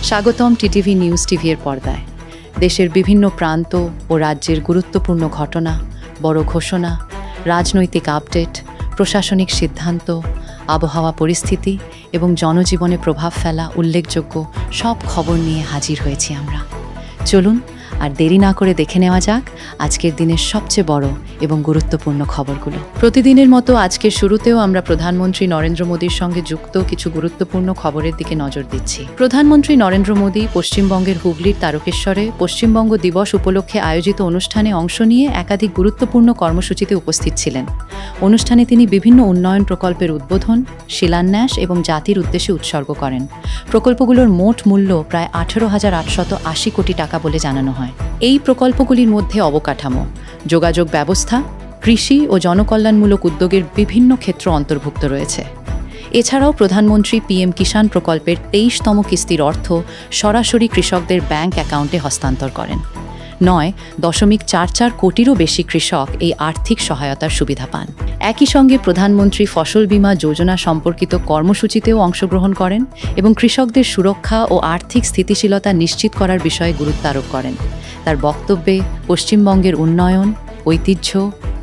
স্বাগতম TTV news টিভির পর্দায়। দেশের বিভিন্ন প্রান্ত ও রাজ্যের গুরুত্বপূর্ণ ঘটনা, বড় ঘোষণা, রাজনৈতিক আপডেট, প্রশাসনিক সিদ্ধান্ত, আবহাওয়া পরিস্থিতি এবং জনজীবনে প্রভাব ফেলা উল্লেখযোগ্য সব খবর নিয়ে হাজির হয়েছি আমরা। চলুন আর দেরি না করে দেখে নেওয়া যাক আজকের দিনের সবচেয়ে বড় এবং গুরুত্বপূর্ণ খবরগুলো। প্রতিদিনের মতো আজকের শুরুতেও আমরা প্রধানমন্ত্রী নরেন্দ্র মোদীর সঙ্গে যুক্ত কিছু গুরুত্বপূর্ণ খবরের দিকে নজর দিচ্ছি। প্রধানমন্ত্রী নরেন্দ্র মোদী পশ্চিমবঙ্গের হুগলির তারকেশ্বরে পশ্চিমবঙ্গ দিবস উপলক্ষে আয়োজিত অনুষ্ঠানে অংশ নিয়ে একাধিক গুরুত্বপূর্ণ কর্মসূচিতে উপস্থিত ছিলেন। অনুষ্ঠানে তিনি বিভিন্ন উন্নয়ন প্রকল্পের উদ্বোধন, শিলান্যাস এবং জাতির উদ্দেশ্যে উৎসর্গ করেন। প্রকল্পগুলোর মোট মূল্য প্রায় 18,880 কোটি টাকা বলে জানানো হয়। এই প্রকল্পগুলির মধ্যে অবকাঠামো, যোগাযোগ ব্যবস্থা, কৃষি ও জনকল্যাণমূলক উদ্যোগের বিভিন্ন ক্ষেত্র অন্তর্ভুক্ত রয়েছে। এছাড়াও প্রধানমন্ত্রী পিএম কিষাণ প্রকল্পের 23তম কিস্তির অর্থ সরাসরি কৃষকদের ব্যাংক অ্যাকাউন্টে হস্তান্তর করেন। 9.44 কোটিরও বেশি কৃষক এই আর্থিক সহায়তার সুবিধা পান। একই সঙ্গে প্রধানমন্ত্রী ফসল বীমা যোজনা সম্পর্কিত কর্মসূচিতেও অংশগ্রহণ করেন এবং কৃষকদের সুরক্ষা ও আর্থিক স্থিতিশীলতা নিশ্চিত করার বিষয়ে গুরুত্ব আরোপ করেন। তার বক্তব্যে পশ্চিমবঙ্গের উন্নয়ন, ঐতিহ্য,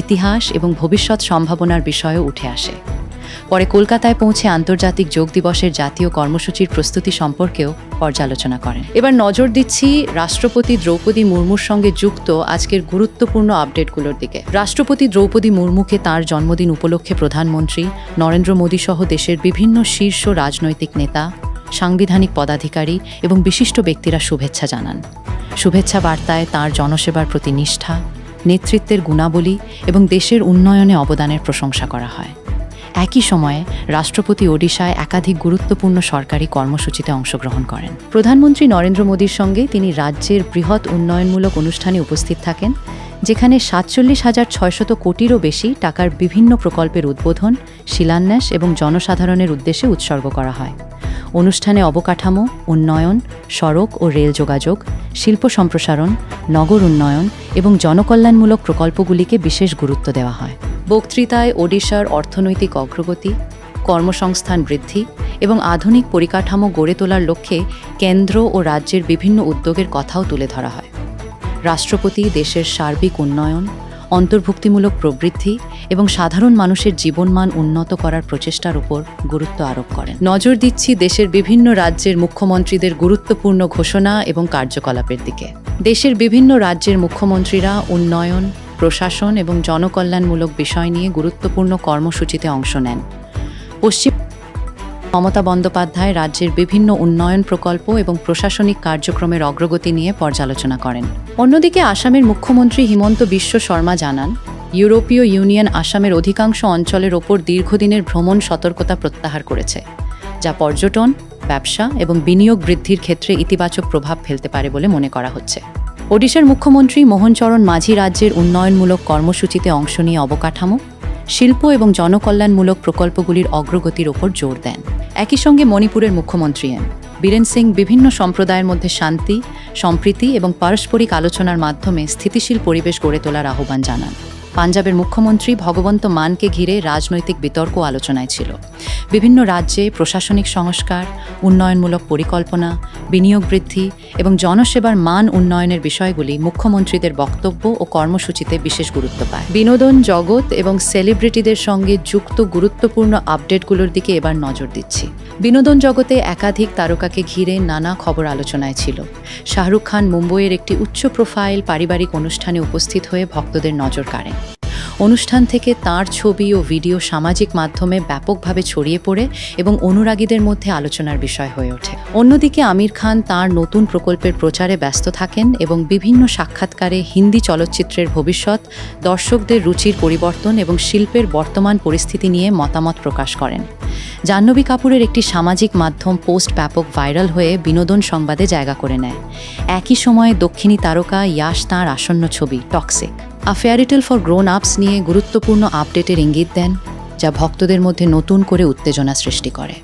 ইতিহাস এবং ভবিষ্যৎ সম্ভাবনার বিষয়ও উঠে আসে। পরে কলকাতায় পৌঁছে আন্তর্জাতিক যোগ দিবসের জাতীয় কর্মসূচির প্রস্তুতি সম্পর্কেও পর্যালোচনা করেন। এবার নজর দিচ্ছি রাষ্ট্রপতি দ্রৌপদী মুর্মুর সঙ্গে যুক্ত আজকের গুরুত্বপূর্ণ আপডেটগুলোর দিকে। রাষ্ট্রপতি দ্রৌপদী মুর্মুকে তাঁর জন্মদিন উপলক্ষে প্রধানমন্ত্রী নরেন্দ্র মোদী সহ দেশের বিভিন্ন শীর্ষ রাজনৈতিক নেতা, সাংবিধানিক পদাধিকারী এবং বিশিষ্ট ব্যক্তিরা শুভেচ্ছা জানান। শুভেচ্ছা বার্তায় তাঁর জনসেবার প্রতি নিষ্ঠা, নেতৃত্বের গুণাবলী এবং দেশের উন্নয়নে অবদানের প্রশংসা করা হয়। একই সময়ে রাষ্ট্রপতি ওডিশায় একাধিক গুরুত্বপূর্ণ সরকারি কর্মসূচিতে অংশগ্রহণ করেন। প্রধানমন্ত্রী নরেন্দ্র মোদীর সঙ্গে তিনি রাজ্যের বৃহৎ উন্নয়নমূলক অনুষ্ঠানে উপস্থিত থাকেন, যেখানে 47,600 কোটিরও বেশি টাকার বিভিন্ন প্রকল্পের উদ্বোধন, শিলান্যাস এবং জনসাধারণের উদ্দেশ্যে উৎসর্গ করা হয়। অনুষ্ঠানে অবকাঠামো, উন্নয়ন, সড়ক ও রেল যোগাযোগ, শিল্প সম্প্রসারণ, নগর উন্নয়ন এবং জনকল্যাণমূলক প্রকল্পগুলিকে বিশেষ গুরুত্ব দেওয়া হয়। বক্তৃতায় ওডিশার অর্থনৈতিক অগ্রগতি, কর্মসংস্থান বৃদ্ধি এবং আধুনিক পরিকাঠামো গড়ে তোলার লক্ষ্যে কেন্দ্র ও রাজ্যের বিভিন্ন উদ্যোগের কথাও তুলে ধরা হয়। রাষ্ট্রপতি দেশের সার্বিক উন্নয়ন, অন্তর্ভুক্তিমূলক প্রবৃদ্ধি এবং সাধারণ মানুষের জীবনমান উন্নত করার প্রচেষ্টার উপর গুরুত্ব আরোপ করেন। নজর দিচ্ছি দেশের বিভিন্ন রাজ্যের মুখ্যমন্ত্রীদের গুরুত্বপূর্ণ ঘোষণা এবং কার্যকলাপের দিকে। দেশের বিভিন্ন রাজ্যের মুখ্যমন্ত্রীরা উন্নয়ন, প্রশাসন এবং জনকল্যাণমূলক বিষয় নিয়ে গুরুত্বপূর্ণ কর্মসূচিতে অংশ নেন। মমতা বন্দ্যোপাধ্যায় রাজ্যের বিভিন্ন উন্নয়ন প্রকল্প এবং প্রশাসনিক কার্যক্রমের অগ্রগতি নিয়ে পর্যালোচনা করেন। অন্যদিকে আসামের মুখ্যমন্ত্রী হিমন্ত বিশ্ব শর্মা জানান, ইউরোপীয় ইউনিয়ন আসামের অধিকাংশ অঞ্চলের ওপর দীর্ঘদিনের ভ্রমণ সতর্কতা প্রত্যাহার করেছে, যা পর্যটন, ব্যবসা এবং বিনিয়োগ বৃদ্ধির ক্ষেত্রে ইতিবাচক প্রভাব ফেলতে পারে বলে মনে করা হচ্ছে। ওডিশার মুখ্যমন্ত্রী মোহন চরণ মাঝি রাজ্যের উন্নয়নমূলক কর্মসূচিতে অংশ নিয়ে অবকাঠামো, শিল্প এবং জনকল্যাণমূলক প্রকল্পগুলির অগ্রগতির ওপর জোর দেন। একই সঙ্গে মণিপুরের মুখ্যমন্ত্রী এন বীরেন সিং বিভিন্ন সম্প্রদায়ের মধ্যে শান্তি, সম্প্রীতি এবং পারস্পরিক আলোচনার মাধ্যমে স্থিতিশীল পরিবেশ গড়ে তোলার আহ্বান জানান। পাঞ্জাবের মুখ্যমন্ত্রী ভগবন্ত মানকে ঘিরে রাজনৈতিক বিতর্ক আলোচনায় ছিল। বিভিন্ন রাজ্যে প্রশাসনিক সংস্কার, উন্নয়নমূলক পরিকল্পনা, বিনিয়োগ বৃদ্ধি এবং জনসেবার মান উন্নয়নের বিষয়গুলি মুখ্যমন্ত্রীদের বক্তব্য ও কর্মসূচিতে বিশেষ গুরুত্ব পায়। বিনোদন জগৎ এবং সেলিব্রিটিদের সঙ্গে যুক্ত গুরুত্বপূর্ণ আপডেটগুলোর দিকে এবার নজর দিচ্ছি। বিনোদন জগতে একাধিক তারকাকে ঘিরে নানা খবর আলোচনায় ছিল। শাহরুখ খান মুম্বইয়ের একটি উচ্চ প্রোফাইল পারিবারিক অনুষ্ঠানে উপস্থিত হয়ে ভক্তদের নজর কাড়েন। অনুষ্ঠান থেকে তাঁর ছবি ও ভিডিও সামাজিক মাধ্যমে ব্যাপকভাবে ছড়িয়ে পড়ে এবং অনুরাগীদের মধ্যে আলোচনার বিষয় হয়ে ওঠে। অন্যদিকে আমির খান তাঁর নতুন প্রকল্পের প্রচারে ব্যস্ত থাকেন এবং বিভিন্ন সাক্ষাৎকারে হিন্দি চলচ্চিত্রের ভবিষ্যৎ, দর্শকদের রুচির পরিবর্তন এবং শিল্পের বর্তমান পরিস্থিতি নিয়ে মতামত প্রকাশ করেন। জাহ্নবী কাপুরের একটি সামাজিক মাধ্যম পোস্ট ব্যাপক ভাইরাল হয়ে বিনোদন সংবাদে জায়গা করে নেয়। একই সময়ে দক্ষিণী তারকা ইয়াশ তাঁর আসন্ন ছবি toxic, a fairy tale for grown আপস নিয়ে গুরুত্বপূর্ণ আপডেটের ইঙ্গিত দেন, যা ভক্তদের মধ্যে নতুন করে উত্তেজনা সৃষ্টি করে।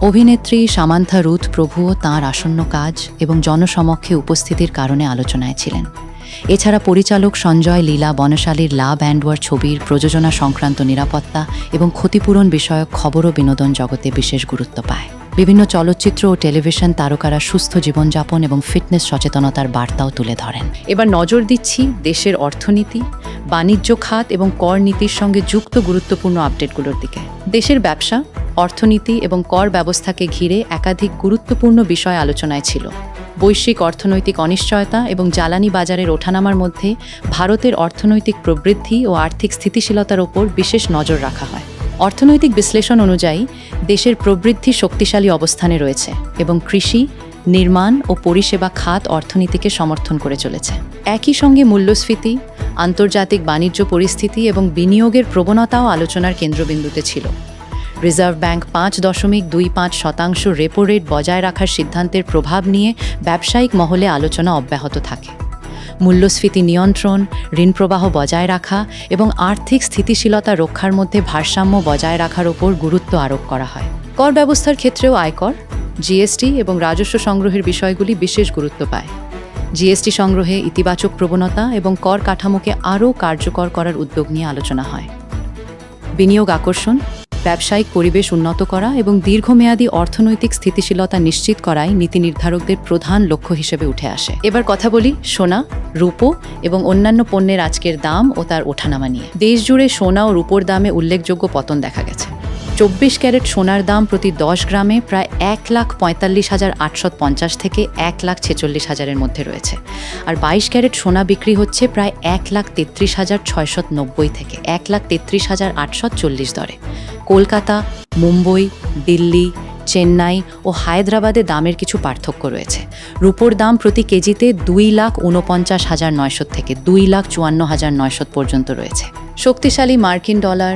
অভিনেত্রী সামান্থা রুথ প্রভুও তাঁর আসন্ন কাজ এবং জনসমক্ষে উপস্থিতির কারণে আলোচনায় ছিলেন। এছাড়া পরিচালক Sanjay Leela বনশালীর love and war ছবির প্রযোজনা সংক্রান্ত নিরাপত্তা এবং ক্ষতিপূরণ বিষয়ক খবরও বিনোদন জগতে বিশেষ গুরুত্ব পায়। বিভিন্ন চলচ্চিত্র ও টেলিভিশন তারকারা সুস্থ জীবনযাপন এবং ফিটনেস সচেতনতার বার্তাও তুলে ধরেন। এবার নজর দিচ্ছি দেশের অর্থনীতি, বাণিজ্য খাত এবং কর নীতির সঙ্গে যুক্ত গুরুত্বপূর্ণ আপডেটগুলোর দিকে। দেশের ব্যবসা, অর্থনীতি এবং কর ব্যবস্থাকে ঘিরে একাধিক গুরুত্বপূর্ণ বিষয় আলোচনায় ছিল। বৈশ্বিক অর্থনৈতিক অনিশ্চয়তা এবং জ্বালানি বাজারের ওঠানামার মধ্যে ভারতের অর্থনৈতিক প্রবৃদ্ধি ও আর্থিক স্থিতিশীলতার ওপর বিশেষ নজর রাখা হয়। অর্থনৈতিক বিশ্লেষণ অনুযায়ী দেশের প্রবৃদ্ধি শক্তিশালী অবস্থানে রয়েছে এবং কৃষি, নির্মাণ ও পরিষেবা খাত অর্থনীতিকে সমর্থন করে চলেছে। একই সঙ্গে মূল্যস্ফীতি, আন্তর্জাতিক বাণিজ্য পরিস্থিতি এবং বিনিয়োগের প্রবণতাও আলোচনার কেন্দ্রবিন্দুতে ছিল। রিজার্ভ ব্যাংক 5.25% রেপো রেট বজায় রাখার সিদ্ধান্তের প্রভাব নিয়ে ব্যবসায়িক মহলে আলোচনা অব্যাহত থাকে। মূল্যস্ফীতি নিয়ন্ত্রণ, ঋণ প্রবাহ বজায় রাখা এবং আর্থিক স্থিতিশীলতা রক্ষার মধ্যে ভারসাম্য বজায় রাখার ওপর গুরুত্ব আরোপ করা হয়। কর ব্যবস্থার ক্ষেত্রেও আয়কর, জিএসটি এবং রাজস্ব সংগ্রহের বিষয়গুলি বিশেষ গুরুত্ব পায়। জিএসটি সংগ্রহে ইতিবাচক প্রবণতা এবং কর কাঠামোকে আরও কার্যকর করার উদ্যোগ নিয়ে আলোচনা হয়। বিনিয়োগ আকর্ষণ, ব্যবসায়িক পরিবেশ উন্নত করা এবং দীর্ঘমেয়াদী অর্থনৈতিক স্থিতিশীলতা নিশ্চিত করাই নীতি নির্ধারকদের প্রধান লক্ষ্য হিসেবে উঠে আসে। এবার কথা বলি সোনা, রূপো এবং অন্যান্য পণ্যের আজকের দাম ও তার ওঠানামা নিয়ে। দেশ জুড়ে সোনা ও রূপোর দামে উল্লেখযোগ্য পতন দেখা গেছে। 24 ক্যারেট সোনার দাম প্রতি 10 গ্রামে প্রায় 1,45,850 থেকে 1,46,000-এর মধ্যে রয়েছে, আর 22 ক্যারেট সোনা বিক্রি হচ্ছে প্রায় 1,33,690 থেকে 1,33,840 দরে। কলকাতা, মুম্বই, দিল্লি, চেন্নাই ও হায়দ্রাবাদে দামের কিছু পার্থক্য রয়েছে। রূপোর দাম প্রতি কেজিতে 2,49,900 থেকে 2,54,900 পর্যন্ত রয়েছে। শক্তিশালী মার্কিন ডলার,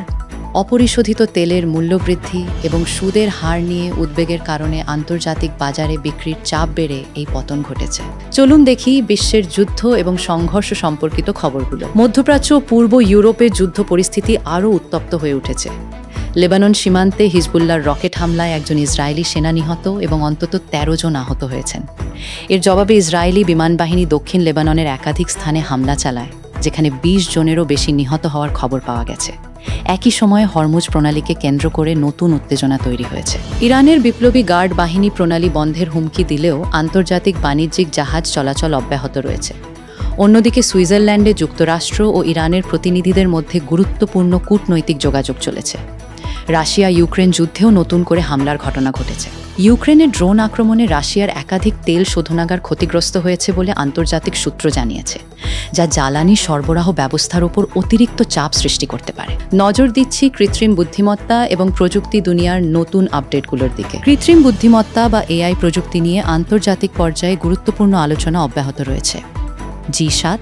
অপরিশোধিত তেলের মূল্যবৃদ্ধি এবং সুদের হার নিয়ে উদ্বেগের কারণে আন্তর্জাতিক বাজারে বিক্রির চাপ বেড়ে এই পতন ঘটেছে। চলুন দেখি বিশ্বের যুদ্ধ এবং সংঘর্ষ সম্পর্কিত খবরগুলো। মধ্যপ্রাচ্য ও পূর্ব ইউরোপের যুদ্ধ পরিস্থিতি আরও উত্তপ্ত হয়ে উঠেছে। লেবানন সীমান্তে হিজবুল্লাহর রকেট হামলায় একজন ইসরায়েলি সেনা নিহত এবং অন্তত 13 জন আহত হয়েছেন। এর জবাবে ইসরায়েলি বিমানবাহিনী দক্ষিণ লেবাননের একাধিক স্থানে হামলা চালায়, যেখানে 20 জনেরও বেশি নিহত হওয়ার খবর পাওয়া গেছে। একই সময়ে হরমুজ প্রণালীকে কেন্দ্র করে নতুন উত্তেজনা তৈরি হয়েছে। ইরানের বিপ্লবী গার্ড বাহিনী প্রণালী বন্ধের হুমকি দিলেও আন্তর্জাতিক বাণিজ্যিক জাহাজ চলাচল অব্যাহত রয়েছে। অন্যদিকে সুইজারল্যান্ডে যুক্তরাষ্ট্র ও ইরানের প্রতিনিধিদের মধ্যে গুরুত্বপূর্ণ কূটনৈতিক যোগাযোগ চলেছে। রাশিয়া ইউক্রেন যুদ্ধেও নতুন করে হামলার ঘটনা ঘটেছে। ইউক্রেনের ড্রোন আক্রমণে রাশিয়ার একাধিক তেল শোধনাগার ক্ষতিগ্রস্ত হয়েছে বলে আন্তর্জাতিক সূত্র জানিয়েছে, যা জ্বালানি সরবরাহ ব্যবস্থার উপর অতিরিক্ত চাপ সৃষ্টি করতে পারে। নজর দিচ্ছি কৃত্রিম বুদ্ধিমত্তা এবং প্রযুক্তি দুনিয়ার নতুন আপডেটগুলোর দিকে। কৃত্রিম বুদ্ধিমত্তা বা এআই প্রযুক্তি নিয়ে আন্তর্জাতিক পর্যায়ে গুরুত্বপূর্ণ আলোচনা অব্যাহত রয়েছে। G7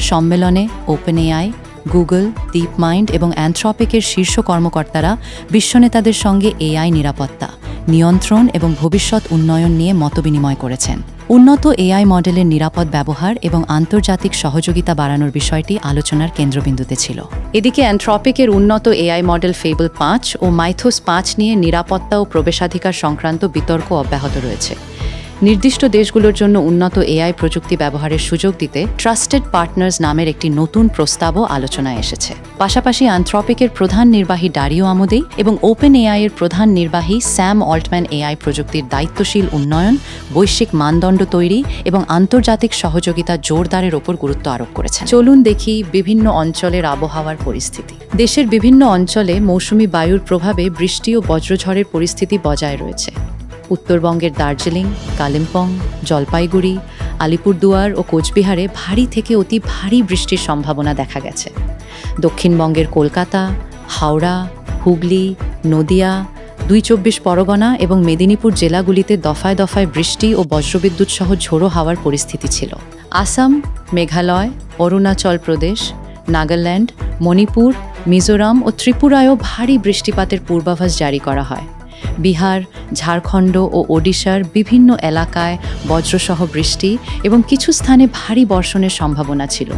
সম্মেলনে ওপেন এআই, গুগল, ডিপমাইন্ড এবং অ্যানথ্রপিকের শীর্ষ কর্মকর্তারা বিশ্বনেতাদের সঙ্গে এআই নিরাপত্তা, নিয়ন্ত্রণ এবং ভবিষ্যৎ উন্নয়ন নিয়ে মতবিনিময় করেছেন। উন্নত এআই মডেলের নিরাপদ ব্যবহার এবং আন্তর্জাতিক সহযোগিতা বাড়ানোর বিষয়টি আলোচনার কেন্দ্রবিন্দুতে ছিল। এদিকে অ্যানথ্রপিকের উন্নত এআই মডেল ফেবল 5 ও মাইথোস 5 নিয়ে নিরাপত্তা ও প্রবেশাধিকার সংক্রান্ত বিতর্ক অব্যাহত রয়েছে। নির্দিষ্ট দেশগুলোর জন্য উন্নত এআই প্রযুক্তি ব্যবহারের সুযোগ দিতে ট্রাস্টেড পার্টনার্স নামের একটি নতুন প্রস্তাবও আলোচনায় এসেছে। পাশাপাশি অ্যানথ্রপিকের প্রধান নির্বাহী ডারিও আমোদেই এবং ওপেন এআই এর প্রধান নির্বাহী স্যাম অল্টম্যান এআই প্রযুক্তির দায়িত্বশীল উন্নয়ন, বৈশ্বিক মানদণ্ড তৈরি এবং আন্তর্জাতিক সহযোগিতা জোরদারের ওপর গুরুত্ব আরোপ করেছেন। চলুন দেখি বিভিন্ন অঞ্চলের আবহাওয়ার পরিস্থিতি। দেশের বিভিন্ন অঞ্চলে মৌসুমী বায়ুর প্রভাবে বৃষ্টি ও বজ্রঝড়ের পরিস্থিতি বজায় রয়েছে। উত্তরবঙ্গের দার্জিলিং, কালিম্পং, জলপাইগুড়ি, আলিপুরদুয়ার ও কোচবিহারে ভারী থেকে অতি ভারী বৃষ্টির সম্ভাবনা দেখা গেছে। দক্ষিণবঙ্গের কলকাতা, হাওড়া, হুগলি, নদিয়া, ২৪ পরগনা এবং মেদিনীপুর জেলাগুলিতে দফায় দফায় বৃষ্টি ও বজ্রবিদ্যুৎ সহ ঝোড়ো হাওয়ার পরিস্থিতি ছিল। আসাম, মেঘালয়, অরুণাচল প্রদেশ, নাগাল্যান্ড, মণিপুর, মিজোরাম ও ত্রিপুরায়ও ভারী বৃষ্টিপাতের পূর্বাভাস জারি করা হয়। বিহার, ঝাড়খণ্ড ও ওডিশার বিভিন্ন এলাকায় বজ্রসহ বৃষ্টি এবং কিছু স্থানে ভারী বর্ষণের সম্ভাবনা ছিল।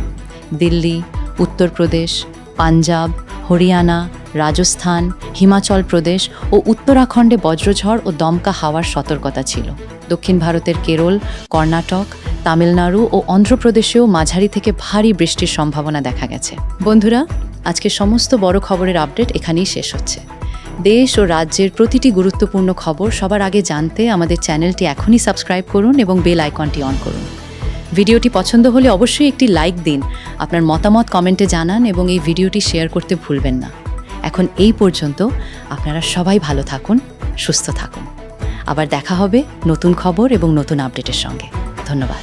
দিল্লি, উত্তরপ্রদেশ, পাঞ্জাব, হরিয়ানা, রাজস্থান, হিমাচল প্রদেশ ও উত্তরাখণ্ডে বজ্রঝড় ও দমকা হাওয়ার সতর্কতা ছিল। দক্ষিণ ভারতের কেরল, কর্ণাটক, তামিলনাড়ু ও অন্ধ্রপ্রদেশেও মাঝারি থেকে ভারী বৃষ্টির সম্ভাবনা দেখা গেছে। বন্ধুরা, আজকে সমস্ত বড় খবরের আপডেট এখানেই শেষ হচ্ছে। দেশ ও রাজ্যের প্রতিটি গুরুত্বপূর্ণ খবর সবার আগে জানতে আমাদের চ্যানেলটি এখনই সাবস্ক্রাইব করুন এবং বেল আইকনটি অন করুন। ভিডিওটি পছন্দ হলে অবশ্যই একটি লাইক দিন, আপনার মতামত কমেন্টে জানান এবং এই ভিডিওটি শেয়ার করতে ভুলবেন না। এখন এই পর্যন্ত, আপনারা সবাই ভালো থাকুন, সুস্থ থাকুন। আবার দেখা হবে নতুন খবর এবং নতুন আপডেটের সঙ্গে। ধন্যবাদ।